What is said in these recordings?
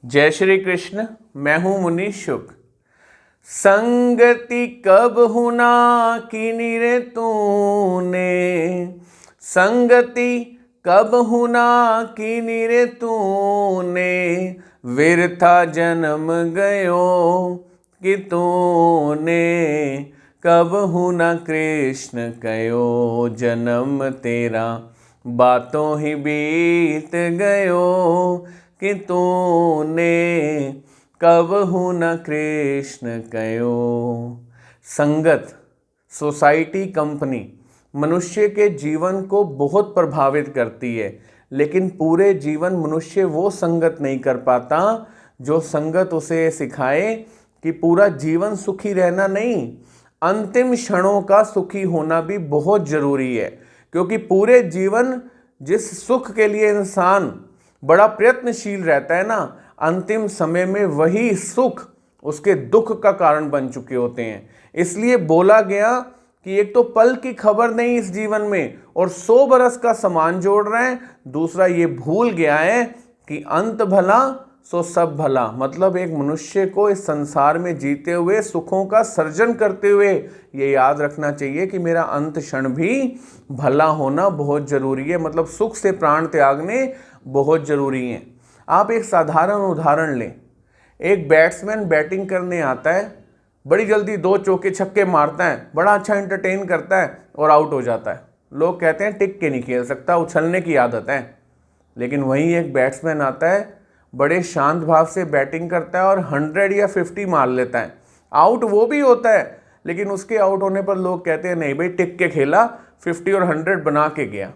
जय श्री कृष्ण। मैं हूं मुनि शुक्र। संगति कब हुना कीनी रे तूने, संगति कब हुना कीनी रे तूने, विरथा जन्म गयो कि तूने, कब हुना कृष्ण कयो जन्म तेरा, बातों ही बीत गयो कि तूने, कब हूँ न कृष्ण कयो। संगत, सोसाइटी, कंपनी मनुष्य के जीवन को बहुत प्रभावित करती है, लेकिन पूरे जीवन मनुष्य वो संगत नहीं कर पाता जो संगत उसे सिखाए कि पूरा जीवन सुखी रहना नहीं, अंतिम क्षणों का सुखी होना भी बहुत जरूरी है। क्योंकि पूरे जीवन जिस सुख के लिए इंसान बड़ा प्रयत्नशील रहता है ना, अंतिम समय में वही सुख उसके दुख का कारण बन चुके होते हैं। इसलिए बोला गया कि एक तो पल की खबर नहीं इस जीवन में और 100 बरस का सामान जोड़ रहे हैं। दूसरा ये भूल गया है कि अंत भला सो सब भला। मतलब एक मनुष्य को इस संसार में जीते हुए सुखों का सर्जन करते हुए ये याद रखना चाहिए कि मेरा अंत क्षण भी भला होना बहुत जरूरी है। मतलब सुख से प्राण त्यागने बहुत जरूरी है। आप एक साधारण उदाहरण लें। एक बैट्समैन बैटिंग करने आता है, बड़ी जल्दी 2 चौके छक्के मारता है, बड़ा अच्छा एंटरटेन करता है और आउट हो जाता है। लोग कहते हैं टिक के नहीं खेल सकता, उछलने की आदत है। लेकिन वहीं एक बैट्समैन आता है, बड़े शांत भाव से बैटिंग करता है और 100 या 50 मार लेता है। आउट वो भी होता है, लेकिन उसके आउट होने पर लोग कहते हैं नहीं भाई टिक के खेला, 50 और 100 बना के गया।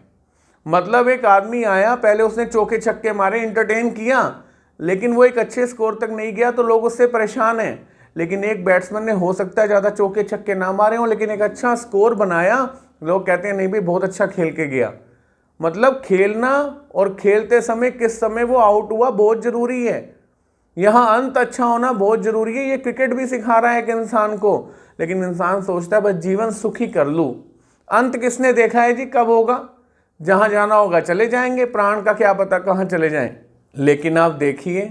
मतलब एक आदमी आया, पहले उसने चौके छक्के मारे, एंटरटेन किया, लेकिन वो एक अच्छे स्कोर तक नहीं गया तो लोग उससे परेशान हैं। लेकिन एक बैट्समैन ने हो सकता है ज़्यादा चौके छक्के ना मारे हों, लेकिन एक अच्छा स्कोर बनाया, लोग कहते हैं नहीं भाई बहुत अच्छा खेल के गया। मतलब खेलना और खेलते समय किस समय वो आउट हुआ बहुत ज़रूरी है। यहाँ अंत अच्छा होना बहुत ज़रूरी है। ये क्रिकेट भी सिखा रहा है कि इंसान को, लेकिन इंसान सोचता है बस जीवन सुखी कर लूँ। अंत किसने देखा है जी कब होगा? जहाँ जाना होगा चले जाएंगे, प्राण का क्या पता कहाँ चले जाएं। लेकिन आप देखिए,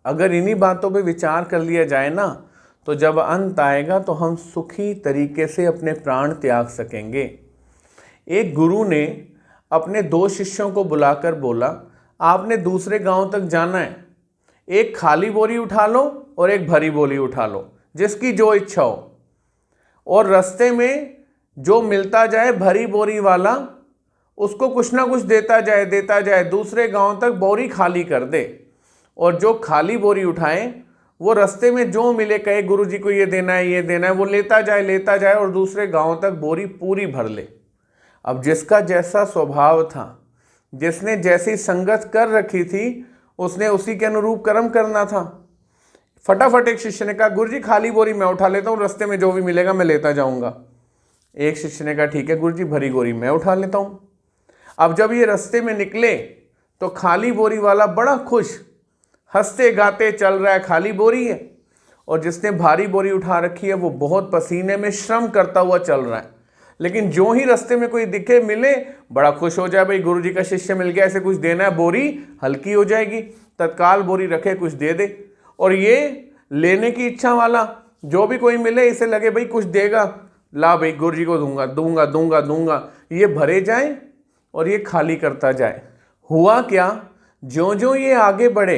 अगर इन्हीं बातों पे विचार कर लिया जाए ना, तो जब अंत आएगा तो हम सुखी तरीके से अपने प्राण त्याग सकेंगे। एक गुरु ने अपने 2 शिष्यों को बुलाकर बोला, आपने दूसरे गांव तक जाना है, एक खाली बोरी उठा लो और एक भरी बोरी उठा लो, जिसकी जो इच्छा हो, और रास्ते में जो मिलता जाए भरी बोरी वाला उसको कुछ ना कुछ देता जाए, दूसरे गांव तक बोरी खाली कर दे। और जो खाली बोरी उठाए वो रास्ते में जो मिले, कहे गुरु जी को ये देना है ये देना है, वो लेता जाए और दूसरे गांव तक बोरी पूरी भर ले। अब जिसका जैसा स्वभाव था, जिसने जैसी संगत कर रखी थी, उसने उसी के अनुरूप कर्म करना था। फटाफट एक शिष्य ने कहा गुरु जी खाली बोरी मैं उठा लेता हूँ, रास्ते में जो भी मिलेगा मैं लेता जाऊँगा। एक शिष्य ने कहा ठीक है गुरु जी भरी बोरी मैं उठा लेता हूँ। अब जब ये रास्ते में निकले तो खाली बोरी वाला बड़ा खुश, हंसते गाते चल रहा है, खाली बोरी है। और जिसने भारी बोरी उठा रखी है वो बहुत पसीने में श्रम करता हुआ चल रहा है। लेकिन जो ही रास्ते में कोई दिखे मिले, बड़ा खुश हो जाए, भाई गुरु जी का शिष्य मिल गया, ऐसे कुछ देना है, बोरी हल्की हो जाएगी, तत्काल बोरी रखे कुछ दे दे। और ये लेने की इच्छा वाला, जो भी कोई मिले इसे लगे भाई कुछ देगा, ला भाई गुरु जी को दूंगा, ये भरे जाए और ये खाली करता जाए। हुआ क्या, ज्यों ज्यों ये आगे बढ़े,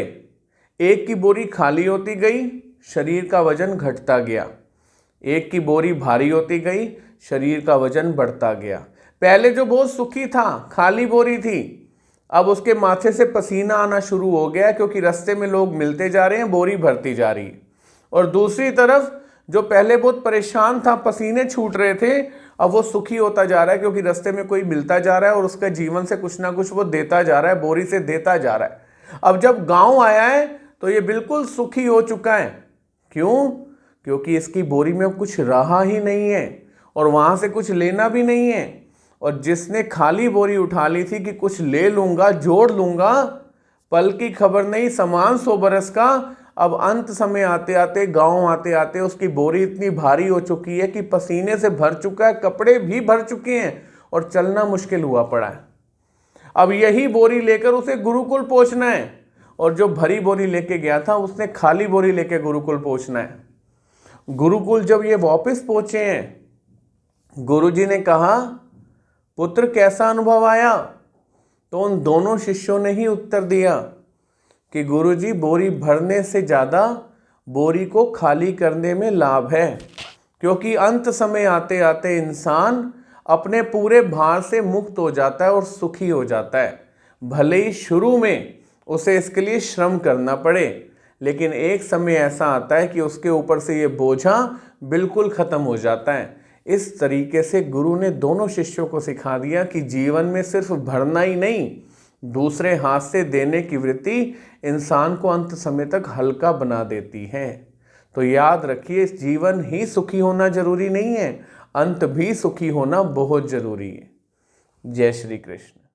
एक की बोरी खाली होती गई, शरीर का वजन घटता गया, एक की बोरी भारी होती गई, शरीर का वजन बढ़ता गया। पहले जो बहुत सुखी था, खाली बोरी थी, अब उसके माथे से पसीना आना शुरू हो गया, क्योंकि रास्ते में लोग मिलते जा रहे हैं, बोरी भरती जा रही है। और दूसरी तरफ जो पहले बहुत परेशान था, पसीने छूट रहे थे, अब वो सुखी होता जा रहा है, क्योंकि रास्ते में कोई मिलता जा रहा है और उसका जीवन से कुछ ना कुछ वो देता जा रहा है, बोरी से देता जा रहा है। अब जब गांव आया है तो ये बिल्कुल सुखी हो चुका है। क्यों? क्योंकि इसकी बोरी में कुछ रहा ही नहीं है और वहां से कुछ लेना भी नहीं है। और जिसने खाली बोरी उठा ली थी कि कुछ ले लूंगा, जोड़ लूंगा, पल की खबर नहीं, सामान 100 बरस का। अब अंत समय आते आते, गांव आते आते उसकी बोरी इतनी भारी हो चुकी है कि पसीने से भर चुका है, कपड़े भी भर चुके हैं और चलना मुश्किल हुआ पड़ा है। अब यही बोरी लेकर उसे गुरुकुल पहुंचना है और जो भरी बोरी लेके गया था उसने खाली बोरी लेके गुरुकुल पहुंचना है। गुरुकुल जब ये वापस पहुंचे हैं, गुरुजी ने कहा, पुत्र कैसा अनुभव आया? तो उन दोनों शिष्यों ने ही उत्तर दिया कि गुरुजी, बोरी भरने से ज़्यादा बोरी को खाली करने में लाभ है, क्योंकि अंत समय आते आते इंसान अपने पूरे भार से मुक्त हो जाता है और सुखी हो जाता है। भले ही शुरू में उसे इसके लिए श्रम करना पड़े, लेकिन एक समय ऐसा आता है कि उसके ऊपर से ये बोझा बिल्कुल खत्म हो जाता है। इस तरीके से गुरु ने दोनों शिष्यों को सिखा दिया कि जीवन में सिर्फ भरना ही नहीं, दूसरे हाथ से देने की वृत्ति इंसान को अंत समय तक हल्का बना देती है। तो याद रखिए, जीवन ही सुखी होना जरूरी नहीं है, अंत भी सुखी होना बहुत जरूरी है। जय श्री कृष्ण।